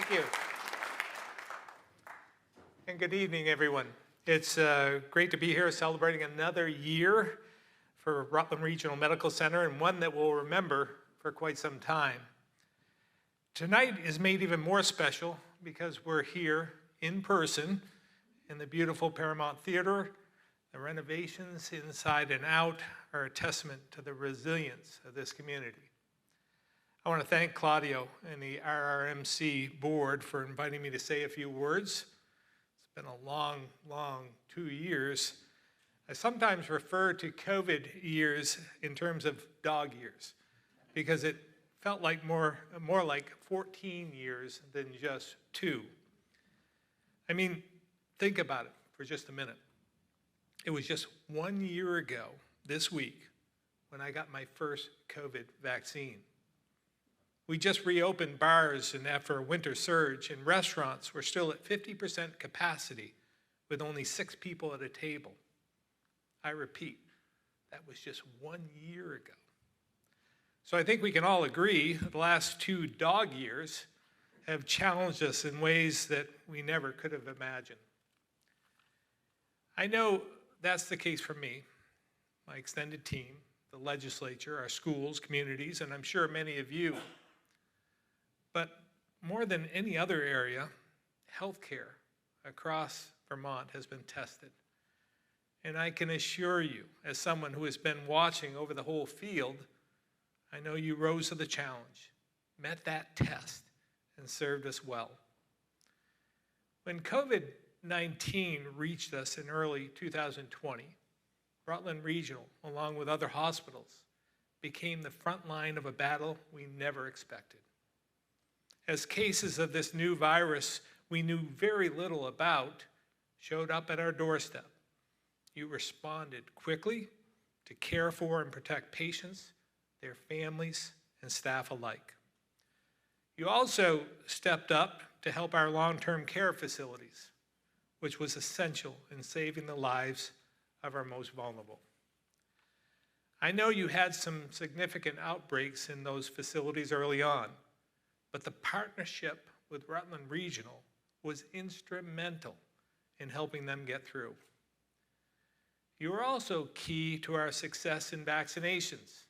Thank you. And good evening, everyone. It's great to be here celebrating another year for Rutland Regional Medical Center, and one that we'll remember for quite some time. Tonight is made even more special because we're here in person in the beautiful Paramount Theater. The renovations inside and out are a testament to the resilience of this community. I want to thank Claudio and the RRMC board for inviting me to say a few words. It's been a long, long 2 years. I sometimes refer to COVID years in terms of dog years because it felt like more like 14 years than just 2. I mean, think about it for just a minute. It was just 1 year ago this week when I got my first COVID vaccine. We just reopened bars, and after a winter surge, and restaurants were still at 50% capacity with only 6 people at a table. I repeat, that was just 1 year ago. So I think we can all agree the last 2 dog years have challenged us in ways that we never could have imagined. I know that's the case for me, my extended team, the legislature, our schools, communities, and I'm sure many of you. But more than any other area, healthcare across Vermont has been tested. And I can assure you, as someone who has been watching over the whole field, I know you rose to the challenge, met that test, and served us well. When COVID-19 reached us in early 2020, Rutland Regional, along with other hospitals, became the front line of a battle we never expected. As cases of this new virus we knew very little about showed up at our doorstep, you responded quickly to care for and protect patients, their families, and staff alike. You also stepped up to help our long-term care facilities, which was essential in saving the lives of our most vulnerable. I know you had some significant outbreaks in those facilities early on, but the partnership with Rutland Regional was instrumental in helping them get through. You were also key to our success in vaccinations,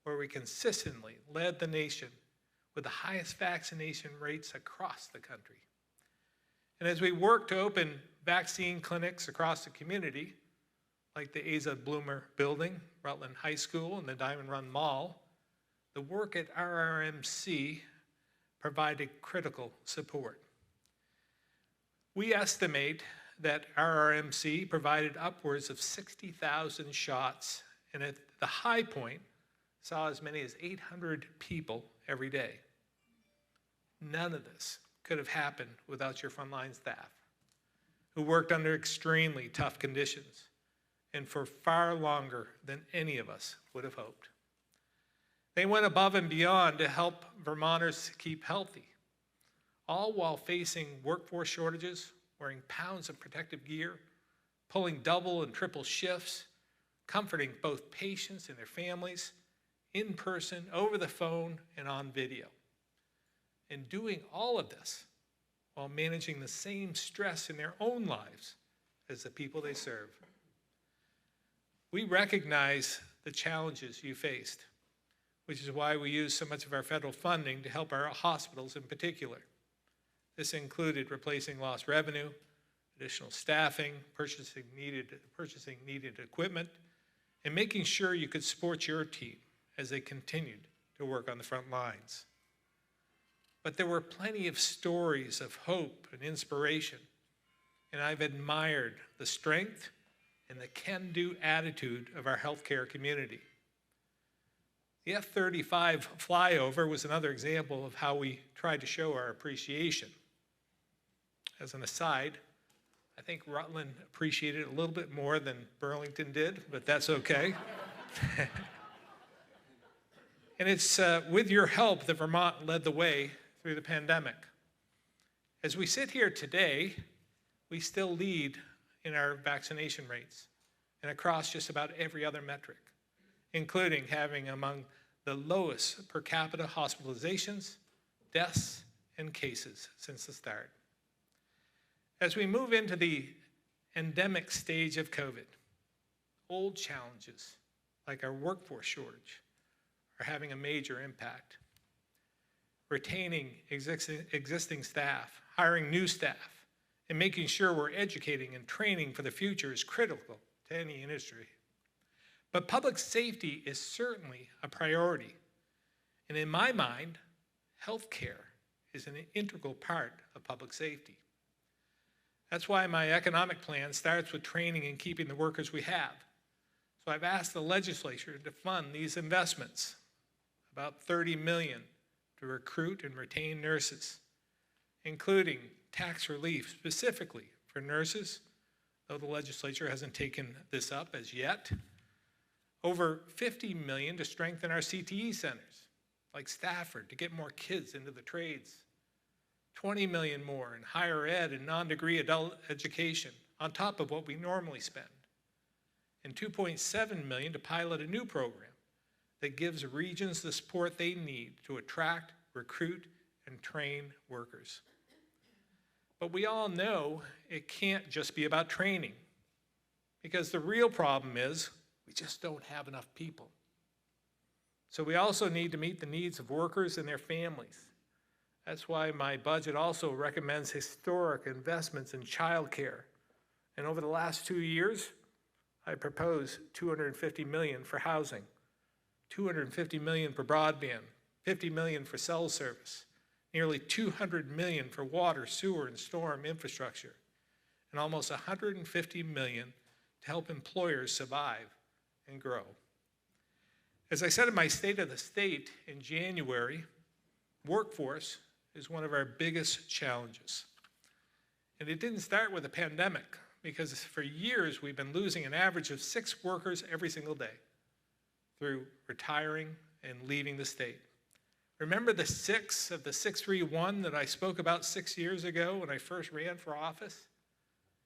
where we consistently led the nation with the highest vaccination rates across the country. And as we work to open vaccine clinics across the community, like the Asa Bloomer Building, Rutland High School, and the Diamond Run Mall, the work at RRMC provided critical support. We estimate that RRMC provided upwards of 60,000 shots, and at the high point, saw as many as 800 people every day. None of this could have happened without your frontline staff, who worked under extremely tough conditions and for far longer than any of us would have hoped. They went above and beyond to help Vermonters keep healthy, all while facing workforce shortages, wearing pounds of protective gear, pulling double and triple shifts, comforting both patients and their families, in person, over the phone, and on video. And doing all of this while managing the same stress in their own lives as the people they serve. We recognize the challenges you faced, which is why we use so much of our federal funding to help our hospitals in particular. This included replacing lost revenue, additional staffing, purchasing needed equipment, and making sure you could support your team as they continued to work on the front lines. But there were plenty of stories of hope and inspiration, and I've admired the strength and the can-do attitude of our healthcare community. The F-35 flyover was another example of how we tried to show our appreciation. As an aside, I think Rutland appreciated it a little bit more than Burlington did, but that's okay. And it's with your help that Vermont led the way through the pandemic. As we sit here today, we still lead in our vaccination rates and across just about every other metric, including having among the lowest per capita hospitalizations, deaths, in cases since the start. As we move into the endemic stage of COVID, old challenges like our workforce shortage are having a major impact. Retaining existing staff, hiring new staff, and making sure we're educating and training for the future is critical to any industry. But public safety is certainly a priority. And in my mind, healthcare is an integral part of public safety. That's why my economic plan starts with training and keeping the workers we have. So I've asked the legislature to fund these investments, about $30 million to recruit and retain nurses, including tax relief specifically for nurses, though the legislature hasn't taken this up as yet. Over $50 million to strengthen our CTE centers, like Stafford, to get more kids into the trades. $20 million more in higher ed and non-degree adult education, on top of what we normally spend. And $2.7 million to pilot a new program that gives regions the support they need to attract, recruit, and train workers. But we all know it can't just be about training, because the real problem is we just don't have enough people. So we also need to meet the needs of workers and their families. That's why my budget also recommends historic investments in childcare. And over the last 2 years, I propose $250 million for housing, $250 million for broadband, $50 million for cell service, nearly $200 million for water, sewer, and storm infrastructure, and almost $150 million to help employers survive and grow. As I said in my State of the State in January, workforce is one of our biggest challenges. And it didn't start with a pandemic, because for years we've been losing an average of 6 workers every single day through retiring and leaving the state. Remember the 6 of the 631 that I spoke about 6 years ago when I first ran for office?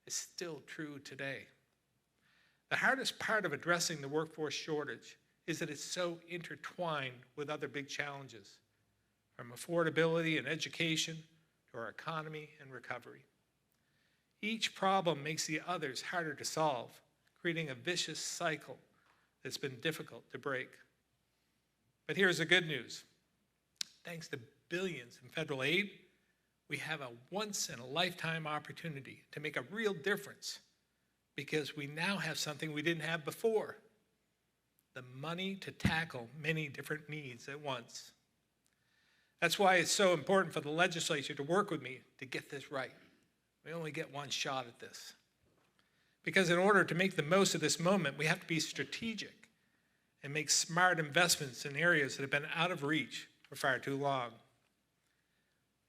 It's still true today. The hardest part of addressing the workforce shortage is that it's so intertwined with other big challenges, from affordability and education to our economy and recovery. Each problem makes the others harder to solve, creating a vicious cycle that's been difficult to break. But here's the good news. Thanks to billions in federal aid, we have a once-in-a-lifetime opportunity to make a real difference, because we now have something we didn't have before: the money to tackle many different needs at once. That's why it's so important for the legislature to work with me to get this right. We only get one shot at this. Because in order to make the most of this moment, we have to be strategic and make smart investments in areas that have been out of reach for far too long.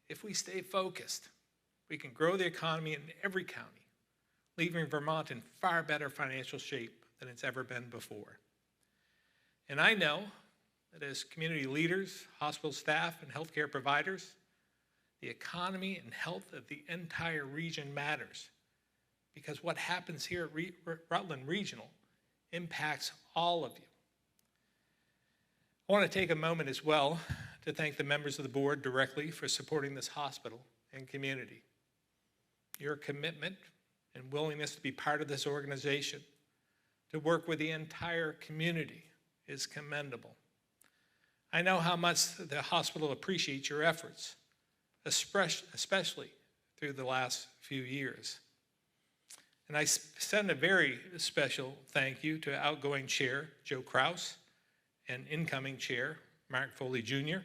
If we stay focused, we can grow the economy in every county, leaving Vermont in far better financial shape than it's ever been before. And I know that as community leaders, hospital staff, and healthcare providers, the economy and health of the entire region matters, because what happens here at Rutland Regional impacts all of you. I want to take a moment as well to thank the members of the board directly for supporting this hospital and community. Your commitment and willingness to be part of this organization, to work with the entire community, is commendable. I know how much the hospital appreciates your efforts, especially through the last few years. And I send a very special thank you to outgoing Chair Joe Kraus and incoming Chair Mark Foley Jr.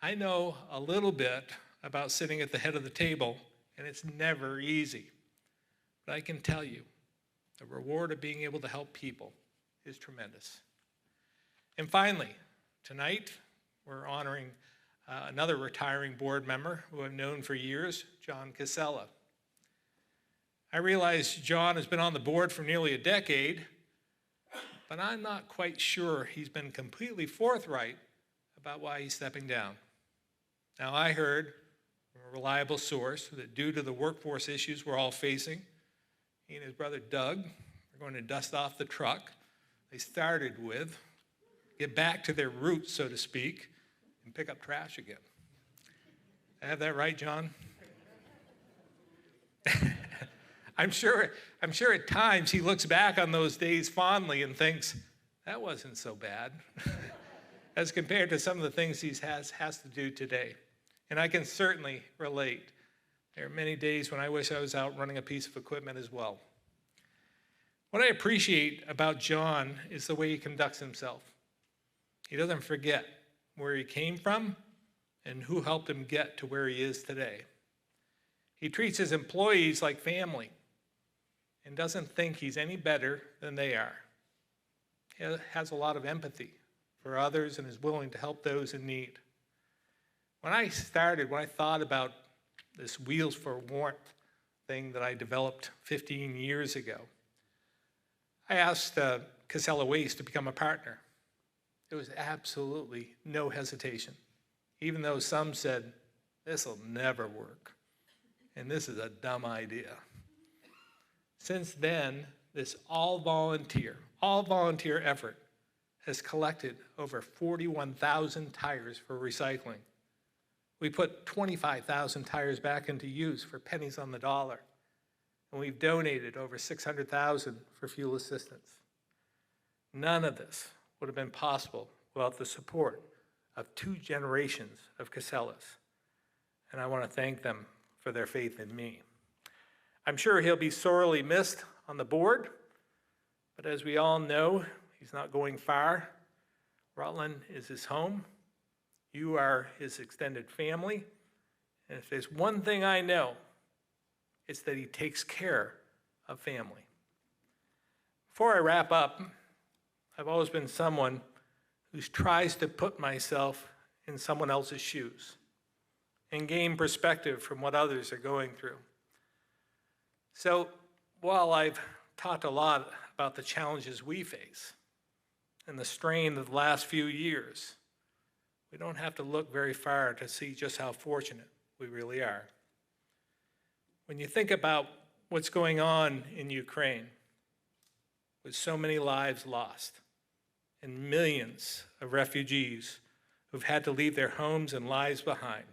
I know a little bit about sitting at the head of the table, and it's never easy. But I can tell you, the reward of being able to help people is tremendous. And finally, tonight, we're honoring another retiring board member who I've known for years, John Casella. I realize John has been on the board for nearly a decade, but I'm not quite sure he's been completely forthright about why he's stepping down. Now, I heard from a reliable source that due to the workforce issues we're all facing, he and his brother Doug are going to dust off the truck they started with, get back to their roots, so to speak, and pick up trash again. I have that right, John? I'm sure at times he looks back on those days fondly and thinks, that wasn't so bad, as compared to some of the things he has to do today. And I can certainly relate. There are many days when I wish I was out running a piece of equipment as well. What I appreciate about John is the way he conducts himself. He doesn't forget where he came from and who helped him get to where he is today. He treats his employees like family and doesn't think he's any better than they are. He has a lot of empathy for others and is willing to help those in need. When I thought about this Wheels for Warmth thing that I developed 15 years ago, I asked Casella Waste to become a partner. There was absolutely no hesitation, even though some said, this will never work, and this is a dumb idea. Since then, this all-volunteer effort has collected over 41,000 tires for recycling. We put 25,000 tires back into use for pennies on the dollar, and we've donated over 600,000 for fuel assistance. None of this would have been possible without the support of 2 generations of Casellas, and I want to thank them for their faith in me. I'm sure he'll be sorely missed on the board, but as we all know, he's not going far. Rutland is his home. You are his extended family, and if there's one thing I know, it's that he takes care of family. Before I wrap up, I've always been someone who tries to put myself in someone else's shoes and gain perspective from what others are going through. So while I've talked a lot about the challenges we face and the strain of the last few years, we don't have to look very far to see just how fortunate we really are. When you think about what's going on in Ukraine, with so many lives lost and millions of refugees who've had to leave their homes and lives behind,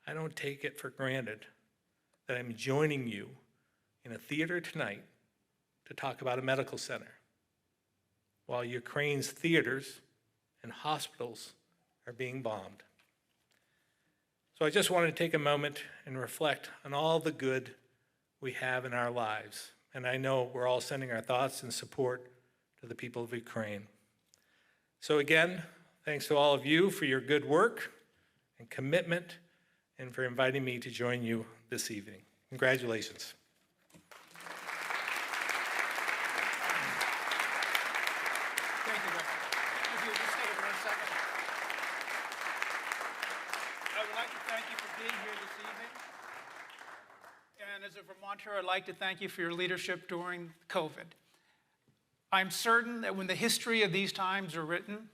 I don't take it for granted that I'm joining you in a theater tonight to talk about a medical center, while Ukraine's theaters and hospitals are being bombed. So I just want to take a moment and reflect on all the good we have in our lives. And I know we're all sending our thoughts and support to the people of Ukraine. So again, thanks to all of you for your good work and commitment and for inviting me to join you this evening. Congratulations. Thank you, Governor. If you just take it 1 second. I would like to thank you for being here this evening. And as a Vermonter, I'd like to thank you for your leadership during COVID. I'm certain that when the history of these times are written,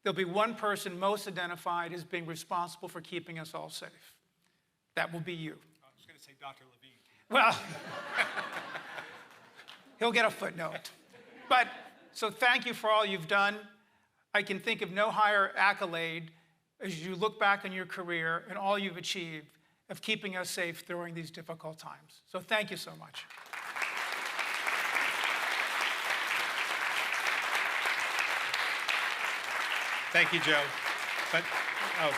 there'll be one person most identified as being responsible for keeping us all safe. That will be you. I was going to say Dr. Levine. Well, he'll get a footnote. But, so thank you for all you've done. I can think of no higher accolade as you look back on your career and all you've achieved of keeping us safe during these difficult times. So thank you so much. Thank you, Joe. But, oh.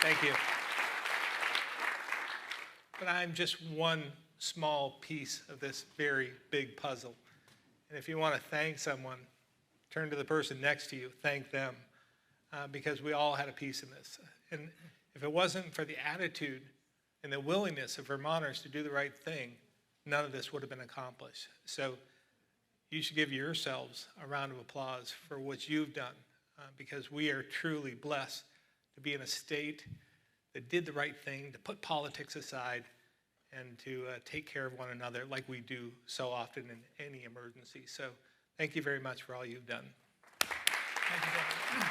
Thank you. But I'm just one small piece of this very big puzzle. And if you want to thank someone, turn to the person next to you, thank them, because we all had a piece in this. And if it wasn't for the attitude and the willingness of Vermonters to do the right thing, none of this would have been accomplished. So you should give yourselves a round of applause for what you've done, because we are truly blessed to be in a state that did the right thing, to put politics aside, and to take care of one another like we do so often in any emergency. So thank you very much for all you've done. Thank you, Governor.